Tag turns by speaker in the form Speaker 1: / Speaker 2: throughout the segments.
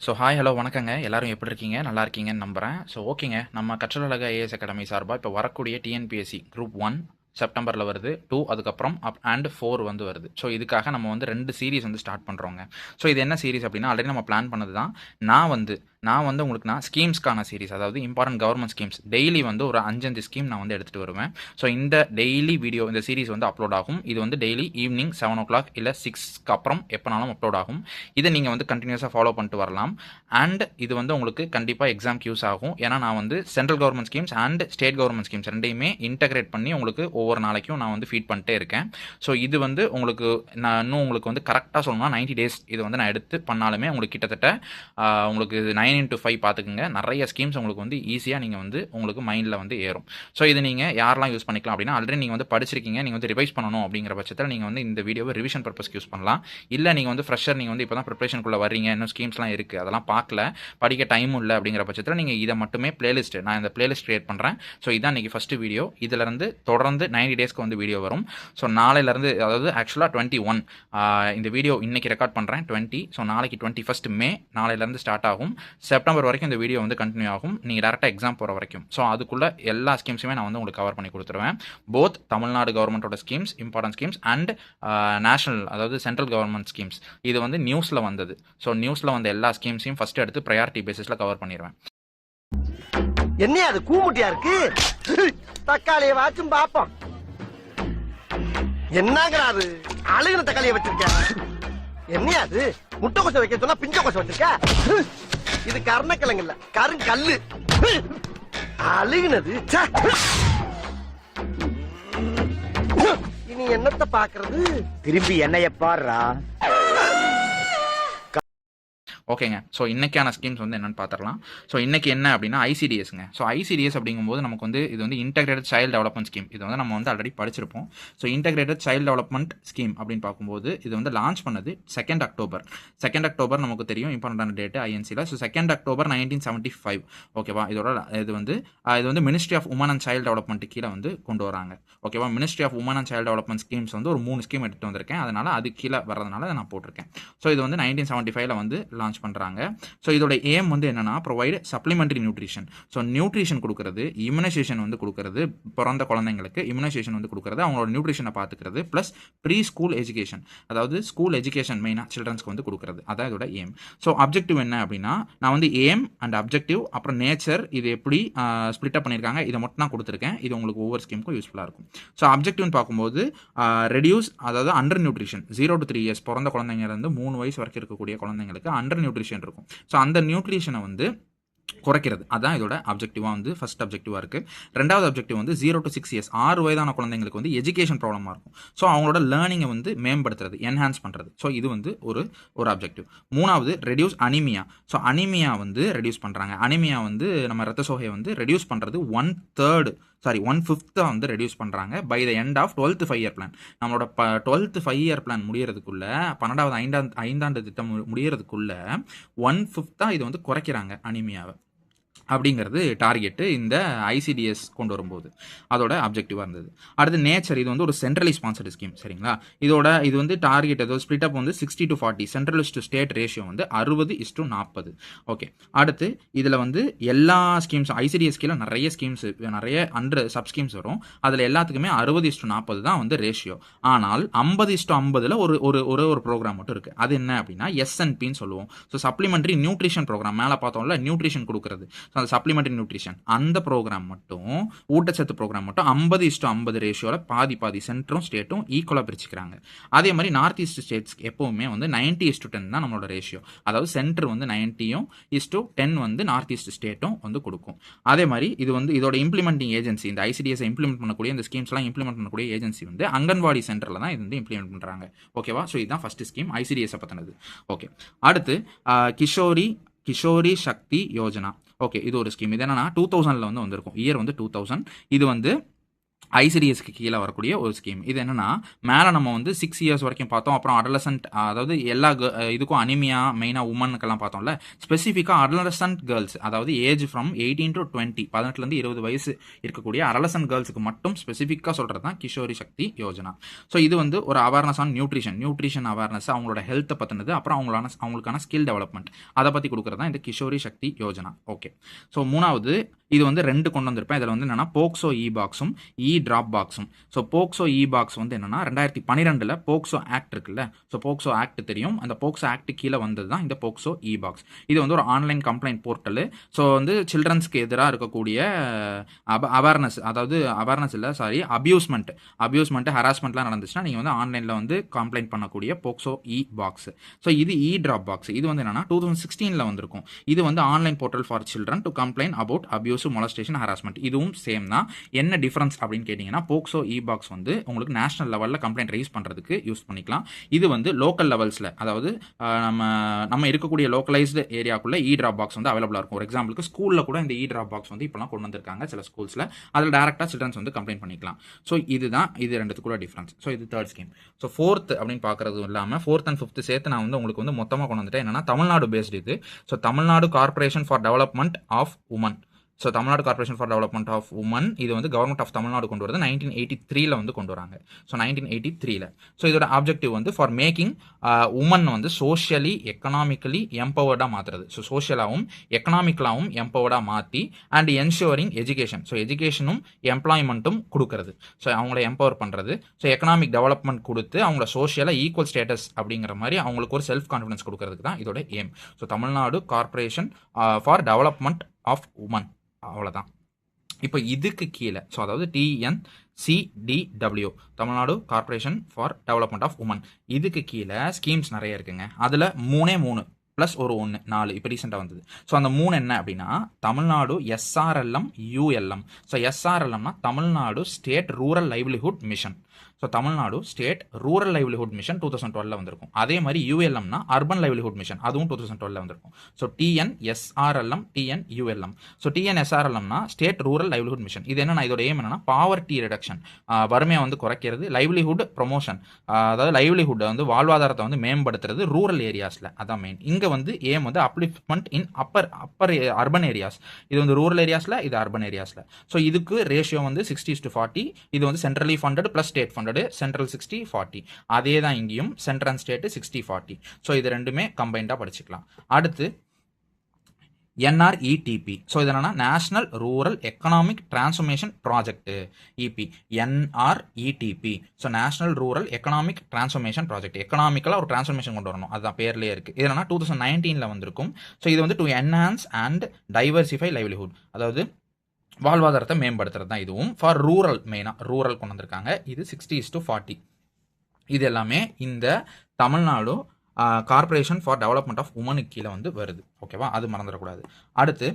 Speaker 1: So hi hello வணக்கங்க. எல்லாரும் எப்படி இருக்கீங்க? நல்லா இருக்கீங்கன்னு நம்புறேன். ஸோ ஓகேங்க. நம்ம கற்றலழகு ஐஏஎஸ் அகாடமி சார்பா இப்போ வரக்கூடிய டிஎன்பிஎஸ்சி குரூப் 1 செப்டம்பரில் வருது. 2 அதுக்கப்புறம் அப் அண்ட் 4 வந்து வருது. ஸோ இதுக்காக நம்ம வந்து 2 சீரிஸ் வந்து ஸ்டார்ட் பண்ணுறோங்க. ஸோ இது என்ன சீரிஸ் அப்படின்னா ஆல்ரெடி நம்ம பிளான் பண்ணது தான். நான் வந்து உங்களுக்கு ஸ்கீம்ஸ்க்கான சீரிஸ், அதாவது இம்பார்ட்டன்ட் கவர்மெண்ட் ஸ்கீம்ஸ் டெய்லி வந்து ஒரு 5 ஸ்கீம் நான் வந்து எடுத்துகிட்டு வருவேன். ஸோ இந்த டெய்லி வீடியோ இந்த சீரிஸ் வந்து அப்லோட் ஆகும். இது வந்து டெய்லி ஈவினிங் 7 o'clock இல்லை 6க்கு அப்புறம் எப்போனாலும் அப்லோட் ஆகும். இதை நீங்கள் வந்து கண்டினியூஸாக ஃபாலோ பண்ணிட்டு வரலாம். அண்ட் இது வந்து உங்களுக்கு கண்டிப்பாக எக்ஸாம்க்கு யூஸ் ஆகும். ஏன்னா நான் வந்து central government schemes and state government schemes ரெண்டையுமே இன்டகிரேட் பண்ணி உங்களுக்கு ஒவ்வொரு நாளைக்கும் நான் வந்து ஃபீட் பண்ணிட்டே இருக்கேன். ஸோ இது வந்து உங்களுக்கு வந்து கரெக்டாக சொல்லணும்னா 90 days இது வந்து நான் எடுத்து பண்ணாலுமே உங்களுக்கு கிட்டத்தட்ட உங்களுக்கு 9x5 பார்த்துக்குங்க. நிறைய ஸ்கீம்ஸ் உங்களுக்கு வந்து ஈஸியாக நீங்கள் வந்து உங்களுக்கு மைண்டில் வந்து ஏறும். ஸோ இது நீங்கள் யாரெல்லாம் யூஸ் பண்ணிக்கலாம் அப்படின்னா ஆல்ரெடி நீங்கள் வந்து படிச்சிருக்கீங்க, நீங்கள் வந்து ரிவைஸ் பண்ணணும் அப்படிங்கிற பட்சத்தில் நீங்கள் வந்து இந்த வீடியோவை ரிவிஷன் பர்பஸ்க்கு யூஸ் பண்ணலாம். இல்லை நீங்கள் வந்து ஃப்ரெஷர், நீங்கள் வந்து இப்போ தான் ப்ரிப்பரேஷனுக்குள்ளே வரீங்க, இன்னும் ஸ்கீம்ஸ்லாம் இருக்குது, அதெல்லாம் பார்க்கல, படிக்க டைமும் இல்லை அப்படிங்கிற பட்சத்தில் நீங்கள் இதை மட்டுமே பிளேலிஸ்ட், நான் இந்த பிளேலிஸ்ட் கிரியேட் பண்ணுறேன். ஸோ இதான் இன்றைக்கி ஃபஸ்ட்டு வீடியோ. இதிலிருந்து தொடர்ந்து 90 daysக்கு வந்து வீடியோ வரும். ஸோ நாளையிலேருந்து, அதாவது ஆக்சுவலாக 21 இந்த வீடியோ இன்றைக்கி ரெக்கார்ட் பண்ணுறேன் 20. ஸோ நாளைக்கு 21 மே நாளையிலேருந்து ஸ்டார்ட் ஆகும். செப்டம்பர் வரைக்கும் இந்த வீடியோ வந்து கண்டினியூ ஆகும், நீங்கள் டேரெக்டாக எக்ஸாம் போகிற வரைக்கும். ஸோ அதுக்குள்ளே எல்லா ஸ்கீம்ஸுமே நான் வந்து உங்களுக்கு கவர் பண்ணி கொடுத்துருவேன். போத் தமிழ்நாடு கவர்மெண்ட்டோட schemes, important schemes and national, அதாவது சென்ட்ரல் கவர்மெண்ட் ஸ்கீம்ஸ். இது வந்து நியூஸில் வந்தது. ஸோ நியூஸில் வந்த எல்லா ஸ்கீம்ஸையும் ஃபஸ்ட்டு எடுத்து ப்ரையாரிட்டி பேசிஸில் கவர் பண்ணிடுவேன்.
Speaker 2: என்ன அது கூமுட்டியா இருக்கு? தக்காளியை வாச்சும் பாப்போம். என்னங்கிறாரு அழுகின தக்காளியை வச்சிருக்க? என்ன அது முட்டை கொசை வைக்க சொன்னா பிஞ்ச கொசை வச்சிருக்க? இது கருணக்கிழங்கு இல்ல, கருங்கல்லு. அழுகினது. இனி என்னத்த பாக்குறது?
Speaker 3: திரும்பி என்னைய பாடுறா.
Speaker 1: ஓகேங்க. ஸோ இன்றைக்கான ஸ்கீம்ஸ் வந்து என்னென்னு பார்த்துடலாம். ஸோ இன்றைக்கி என்ன அப்படின்னா ஐசிடிஎஸ்ங்க. ஸோ ஐசிடிஎஸ் அப்படிங்கும்போது நமக்கு வந்து இது வந்து இன்டகிரேட்டட் சைல்டு டெவலப்மெண்ட் ஸ்கீம். இது வந்து நம்ம வந்து ஆல்ரெடி படிச்சிருப்போம். So integrated child development scheme அப்படின்னு பார்க்கும்போது இது வந்து லான்ச் பண்ணது 2 October. 2 October நமக்கு தெரியும், இம்பார்ட்டன்டான டேட்டு ஐஎன்சியில். So 2 October 1975. ஓகேவா? இது வந்து ministry of woman and child development கீழே வந்து கொண்டு வராங்க. ஓகேவா? Ministry of woman and child development schemes வந்து ஒரு 3 ஸ்கீம் எடுத்து வந்திருக்கேன். அதனால் அது கீழே வரதுனால நான் போட்டிருக்கேன். ஸோ இது வந்து 1975 வந்து லான்ச் பண்ணுறாங்க. ஸோ இதோட ஏம் வந்து என்னன்னா provide supplementary nutrition. So nutrition கொடுக்கறது, இம்யூனைசேஷன் வந்து கொடுக்கறது, பிறந்த குழந்தைங்களுக்கு இம்யூனைசேஷன் வந்து கொடுக்கறது, அவங்களோட நியூட்ரிஷனை பார்த்துக்கிறது, ப்ளஸ் ப்ரீ ஸ்கூல் எஜுகேஷன், அதாவது ஸ்கூல் எஜுகேஷன் மெயினாக சில்ட்ரன்ஸ்க்கு வந்து கொடுக்கறது. அதான் இதோட ஏம். ஸோ அப்ஜெக்டிவ் என்ன அப்படின்னா நான் வந்து ஏம் அண்ட் அப்ஜெக்டிவ் அப்புறம் நேச்சர் இது எப்படி ஸ்பிளிட் அப் பண்ணியிருக்காங்க இதை மட்டும் நான் கொடுத்துருக்கேன். இது உங்களுக்கு ஒவ்வொரு ஸ்கீமுக்கும் யூஸ்ஃபுல்லாக இருக்கும். ஸோ அப்ஜெக்டிவ்னு பார்க்கும்போது ரெடியூஸ், அதாவது அண்டர் நியூட்ரிஷன் 0 to 3 years பிறந்த குழந்தைங்கலேருந்து 3 வயசு வரைக்கும் இருக்கக்கூடிய குழந்தைங்களுக்கு அண்டர் நியூட்ரிஷன் இருக்கும். ஸோ அந்த நியூட்ரிஷனை வந்து குறைக்கிறது, அதான் இதோட அப்ஜெக்டிவாக வந்து ஃபர்ஸ்ட் அப்ஜெக்டிவாக இருக்குது. ரெண்டாவது அப்ஜெக்டிவ் வந்து 0 to 6 years 6 வயதான குழந்தைங்களுக்கு வந்து எஜுகேஷன் ப்ராப்ளமாக இருக்கும். ஸோ அவங்களோட லேர்னிங்கை வந்து மேம்படுத்துறது, என்ஹான்ஸ் பண்ணுறது. ஸோ இது வந்து ஒரு அப்ஜெக்டிவ். மூணாவது ரெடியூஸ் அனிமியா. ஸோ அனிமியா வந்து ரெடியூஸ் பண்ணுறாங்க. அனிமியா வந்து நம்ம ரத்த சோகையை வந்து ரெடியூஸ் பண்ணுறது 1/5 வந்து ரெடியூஸ் பண்ணுறாங்க by the end of 12th 5-year plan. நம்மளோட 12th 5-year பிளான் முடியறதுக்குள்ள, 12வது ஐந்தாண்டு திட்டம் முடியறதுக்குள்ள 1/5 இது வந்து குறைக்கிறாங்க அனிமியாவை அப்படிங்கிறது டார்கெட்டு இந்த ஐசிடிஎஸ் கொண்டு வரும்போது அதோட அப்ஜெக்டிவாக இருந்தது. அடுத்து நேச்சர், இது வந்து ஒரு சென்ட்ரலி ஸ்பான்சர்டு ஸ்கீம். சரிங்களா? இது வந்து டார்கெட் ஏதோ ஸ்பிளிட் அப் வந்து 60 to 40, சென்ட்ரலிஸ்ட் டு ஸ்டேட் ரேஷியோ வந்து 60:40. ஓகே. அடுத்து இதில் வந்து எல்லா ஸ்கீம்ஸ் ஐசிடிஎஸ் கீழே நிறைய ஸ்கீம்ஸ், நிறைய அண்டர் சப் ஸ்கீம்ஸ் வரும். அதில் எல்லாத்துக்குமே 60:40 தான் வந்து ரேஷியோ. ஆனால் 50:50 ஒரு ப்ரோக்ராம் மட்டும் இருக்குது. அது என்ன அப்படின்னா எஸ்என்பின்னு சொல்லுவோம். So supplementary nutrition program. மேலே பார்த்தோம்ல நியூட்ரிஷன் கொடுக்குறது, அந்த சப்ளிமெண்டரி நியூட்ரிஷன் அந்த ப்ரோக்ராம் மட்டும், ஊட்டச்சத்து ப்ரோக்ராம் மட்டும் 50:50 ரேஷியோவில் பாதி சென்ட்ரும் ஸ்டேட்டும் ஈக்குவலாக பிரிச்சுக்கிறாங்க. அதே மாதிரி நார்த் ஈஸ்ட் ஸ்டேட்ஸ்க்கு எப்போவுமே வந்து 90:10 தான் நம்மளோட ரேஷியோ. அதாவது சென்டர் வந்து 90:10 வந்து நார்த் ஈஸ்ட் ஸ்டேட்டும் வந்து கொடுக்கும். அதே மாதிரி இது வந்து இதோட இம்ப்ளிமெண்டிங் ஏஜென்சி, இந்த ஐசிடிஎஸ் இம்ப்ளிமெண்ட் பண்ணக்கூடிய இந்த ஸ்கீம்ஸ்லாம் இம்ப்ளிமெண்ட் பண்ணக்கூடிய ஏஜென்சி வந்து அங்கன்வாடி சென்டரில் தான் இது வந்து இம்ப்ளிமெண்ட் பண்ணுறாங்க. ஓகேவா? ஸோ இதுதான் ஃபர்ஸ்ட் ஸ்கீம் ஐசிடிஎஸ் பற்றினது. ஓகே. அடுத்து கிஷோரி சக்தி யோஜனா. ஓகே. இது ஒரு ஸ்கீம். இது என்னன்னா 2000 வந்து வந்திருக்கும். இயர் வந்து 2000. இது வந்து ஐசிடிஎஸ்க்கு கீழே வரக்கூடிய ஒரு ஸ்கீம். இது என்னன்னா, மேலே நம்ம வந்து 6 இயர்ஸ் வரைக்கும் பார்த்தோம். அப்புறம் அடலசன்ட், அதாவது எல்லா இதுக்கும் அனிமியா, மெயினாக உமனுக்கெல்லாம் பார்த்தோம்ல. ஸ்பெசிஃபிக்காக அடலசன்ட் கேர்ள்ஸ், அதாவது ஏஜ் ஃப்ரம் 18 to 20, 18லேருந்து 20 வயசு இருக்கக்கூடிய அடலசன்ட் கேர்ள்ஸுக்கு மட்டும் ஸ்பெசிஃபிக்காக சொல்கிறது தான் கிஷோரி சக்தி யோஜனா. ஸோ இது வந்து ஒரு அவேர்னஸ் ஆன் நியூட்ரிஷன் அவேர்னஸ், அவங்களோட ஹெல்த்தை பற்றினது, அப்புறம் அவங்களுக்கான ஸ்கில் டெவலப்மெண்ட், அதை பற்றி கொடுக்குறது தான் இந்த கிஷோரி சக்தி யோஜனா. ஓகே. ஸோ மூணாவது, இது வந்து 2 கொண்டு வந்திருப்பேன். இதில் வந்து என்னென்னா போக்சோ இ பாக்ஸும் ட்ராப் பாக்ஸும். ஸோ போக்சோ இ பாக்ஸ் வந்து என்னன்னா 2012 போக்சோ ஆக்ட் இருக்குல்ல. ஸோ போக்சோ ஆக்ட் தெரியும். அந்த போக்சோ ஆக்ட் கீழே வந்தது தான் இந்த போக்சோ இ பாக்ஸ். இது வந்து ஒரு ஆன்லைன் கம்ப்ளைண்ட் போர்ட்டலு. ஸோ வந்து சில்ட்ரன்ஸ்க்கு எதிராக இருக்கக்கூடிய அவேர்னஸ், அதாவது அவேர்னஸ் இல்லை, சாரி, அபியூஸ்மெண்ட் ஹராஸ்மெண்ட்லாம் நடந்துச்சுன்னா நீங்கள் வந்து ஆன்லைனில் வந்து கம்ப்ளைண்ட் பண்ணக்கூடிய போக்சோ இ பாக்ஸ். ஸோ இது ட்ராப் பாக்ஸ். இது வந்து என்னன்னா 2016 வந்திருக்கும். இது வந்து online portal for children to complaint about abusive molestation harassment. இதுவும் சேம் தான். என்ன டிஃபரன்ஸ் அப்படின்னு கேட்டிங்கன்னா, போக்சோ இ பாக்ஸ் வந்து உங்களுக்கு நேஷனல் லெவலில் கம்ப்ளைண்ட் ரைஸ் பண்ணுறதுக்கு யூஸ் பண்ணிக்கலாம். இது வந்து லோக்கல் லெவல்ஸில், அதாவது நம்ம இருக்கக்கூடிய லோக்கலைஸ்டு ஏரியாக்குள்ளே ட்ராப் பாக்ஸ் வந்து அவைலபிளாக இருக்கும். ஒரு எக்ஸாம்பிளுக்கு ஸ்கூலில் கூட இந்த ட்ராப் பாக்ஸ் வந்து இப்போலாம் கொண்டு வந்திருக்காங்க சில ஸ்கூல்ஸில். அதில் டேரெக்டாக சில்ட்ரன்ஸ் வந்து கம்ப்ளைண்ட் பண்ணிக்கலாம். ஸோ இதுதான் இது ரெண்டுத்துக்குள்ள டிஃபரன்ஸ். ஸோ இது தேர்ட் ஸ்கீம். ஸோ ஃபோர்த் அப்படின்னு பார்க்குறது இல்லாமல் 4th and 5th சேர்த்து நான் வந்து உங்களுக்கு வந்து மொத்தமாக கொண்டு வந்துட்டேன். என்னன்னா தமிழ்நாடு பேஸ்டு இது. So Tamil Nadu corporation for development of woman. So Tamil Nadu corporation for development of woman, இது வந்து கவர்மெண்ட் ஆஃப் தமிழ்நாடு கொண்டு வருது. 1983 வந்து கொண்டு வராங்க. ஸோ 1983. ஸோ இதோட ஆப்ஜெக்டிவ் வந்து ஃபார் மேக்கிங் உமன் வந்து சோஷியலி எக்கனாமிக்கலி எம்பவர்டாக மாற்றுறது. ஸோ சோஷியலாகவும் எக்கனாமிக்கலாகவும் எம்பவர்டாக மாற்றி அண்ட் என்ஷூரிங் எஜுகேஷன். ஸோ எஜுகேஷனும் எம்ப்ளாய்மெண்ட்டும் கொடுக்கறது. ஸோ அவங்கள எம்பவர் பண்ணுறது. ஸோ எக்கனாமிக் டெவலப்மெண்ட் கொடுத்து அவங்கள சோஷியலாக ஈக்குவல் ஸ்டேட்டஸ் அப்படிங்கிற மாதிரி அவங்களுக்கு ஒரு செல்ஃப் கான்ஃபிடன்ஸ் கொடுக்கறதுக்கு தான் இதோட aim. So Tamil Nadu corporation for development of woman, அவ்வளோதான். இப்போ இதுக்கு கீழே, ஸோ அதாவது TNCDW, Tamil Nadu corporation for development of woman, இதுக்கு கீழே ஸ்கீம்ஸ் நிறைய இருக்குங்க. அதில் 3 ப்ளஸ் ஒரு 1 4 இப்போ ரீசெண்டாக வந்தது. ஸோ அந்த 3 என்ன அப்படின்னா, தமிழ்நாடு SRLM ULM. ஸோ SRLMனா Tamil Nadu state rural livelihood mission. So Tamil Nadu state rural livelihood mission 2012 வந்திருக்கும். அதே மாதிரி ULMனா அர்பன் லைவ்லிஹுட் மிஷன், அதுவும் 2012 வந்திருக்கும். So TNSRLM, TNULM. ஸோ TNSRLMனா ஸ்டேட் ரூரல் லைவ்லிஹுட் மிஷன். இது என்னன்னா, இதோட எய்ம் என்னன்னா பாவர்ட்டி ரிடக்ஷன், வறுமையை வந்து குறைக்கிறது, லைவ்லிஹுட் ப்ரொமோஷன், அதாவது லைவ்லிஹுட் வந்து வாழ்வாதாரத்தை வந்து மேம்படுத்துறது ரூரல் ஏரியாஸில், அதான் மெயின். இங்கே வந்து எய்ம் வந்து அப்லிஃப்ட்மெண்ட் இன் அப்பர் அர்பன் ஏரியாஸ். இது வந்து ரூரல் ஏரியாஸில், இது அர்பன் ஏரியாஸில். ஸோ இதுக்கு ரேஷியோ வந்து 60:40. இது வந்து centrally funded plus state funded, central 60:40. அதே தான் இங்கேயும், சென்ட்ரல் அண்ட் ஸ்டேட் 60:40. ஸோ இது ரெண்டுமே கம்பைண்டாக படிச்சுக்கலாம். அடுத்து NRETP. ஸோ இது என்னன்னா national rural economic transformation project, EP. NRETP. So national rural economic transformation project. எக்கனாமிக்கலாக ஒரு டிரான்ஸ்ஃபர்மேஷன் கொண்டு வரணும், அதுதான் பேர்லேயே இருக்குது. இது என்னன்னா 2019 வந்திருக்கும். ஸோ இது வந்து to enhance and diversify livelihood, அதாவது வாழ்வாதாரத்தை மேம்படுத்துறது தான் இதுவும். ஃபார் ரூரல், மெயினாக ரூரல் கொண்டு வந்திருக்காங்க. இது 60:40. இது எல்லாமே இந்த Tamil Nadu corporation for development of உமனுக்கு கீழே வந்து வருது. ஓகேவா, அது மறந்துடக்கூடாது. அடுத்து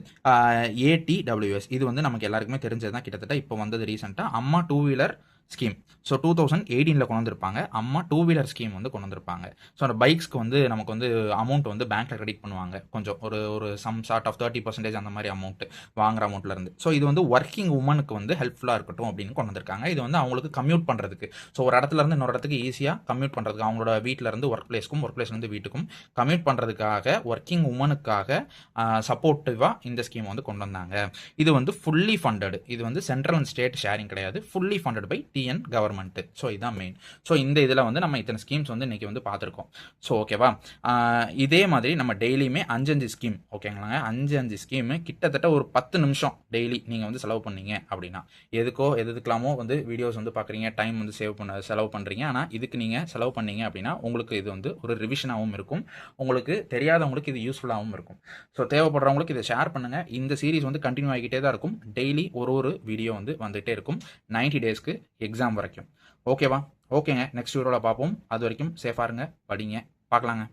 Speaker 1: ATWS. இது வந்து நமக்கு எல்லாருக்குமே தெரிஞ்சது தான், கிட்டத்தட்ட இப்போ வந்தது ரீசெண்டாக. அம்மா 2 வீலர் ஸ்கீம். ஸோ 2018 கொண்டு வந்திருப்பாங்க. அம்மா 2 வீலர் ஸ்கீம் வந்து கொண்டு வந்திருப்பாங்க. ஸோ அந்த பைக்ஸ்க்கு வந்து நமக்கு வந்து அமௌண்ட் வந்து பேங்க்கில் கிரெடிட் பண்ணுவாங்க, கொஞ்சம் ஒரு சம் சார்ட் ஆஃப் 30% அந்த மாதிரி அமௌண்ட் வாங்குற அமௌண்ட்லேருந்து. ஸோ இது வந்து ஒர்க்கிங் உமனுக்கு வந்து ஹெல்ப்ஃபுல்லாக இருக்கட்டும் அப்படின்னு கொண்டு வந்திருக்காங்க. இது வந்து அவங்களுக்கு கம்யூட் பண்ணுறதுக்கு, ஸோ ஒரு இடத்துலேருந்து இன்னொரு இடத்துக்கு ஈஸியாக கம்யூட் பண்ணுறதுக்கு, அவங்களோட வீட்டிலேருந்து ஒர்க் பிளேஸ்க்கும் ஒர்க் பிளேஸ்லேருந்து வீட்டுக்கும் கம்யூட் பண்ணுறதுக்காக ஒர்க்கிங் உமனுக்காக சப்போர்ட்டிவாக இந்த ஸ்கீம் வந்து கொண்டு வந்தாங்க. இது வந்து ஃபுல்லி ஃபண்டடு. இது வந்து சென்ட்ரல் அண்ட் ஸ்டேட் ஷேரிங் கிடையாது, fully funded by TN government. So இதுதான் மெயின். ஸோ இந்த இதில் வந்து நம்ம இத்தனை ஸ்கீம்ஸ் வந்து இன்றைக்கி வந்து பார்த்துருக்கோம். ஸோ ஓகேவா, இதே மாதிரி நம்ம டெய்லியுமே 5 ஸ்கீம், ஓகேங்களாங்க, 5 ஸ்கீமு கிட்டத்தட்ட ஒரு 10 நிமிஷம் டெய்லி நீங்கள் வந்து செலவு பண்ணீங்க அப்படின்னா, எதுக்கெல்லாமோ வந்து வீடியோஸ் வந்து பார்க்குறீங்க, டைம் வந்து செலவு பண்ணுறீங்க. ஆனால் இதுக்கு நீங்கள் செலவு பண்ணீங்க அப்படின்னா உங்களுக்கு இது வந்து ஒரு ரிவிஷனாகவும் இருக்கும், உங்களுக்கு தெரியாதவங்களுக்கு இது யூஸ்ஃபுல்லாகவும் இருக்கும். ஸோ தேவைப்படுறவங்களுக்கு இதை ஷேர் பண்ணுங்கள். இந்த சீரிஸ் வந்து கண்டினியூ ஆகிக்கிட்டே தான் இருக்கும். டெய்லி ஒரு வீடியோ வந்து வந்துகிட்டே இருக்கும், 90 டேஸ்க்கு எக்ஸாம் வரைக்கும். ஓகேவா, ஓகேங்க. நெக்ஸ்ட் வீடியோவில் பார்ப்போம். அது வரைக்கும் சேஃபாக இருங்க, படிங்க, பார்க்கலாங்க.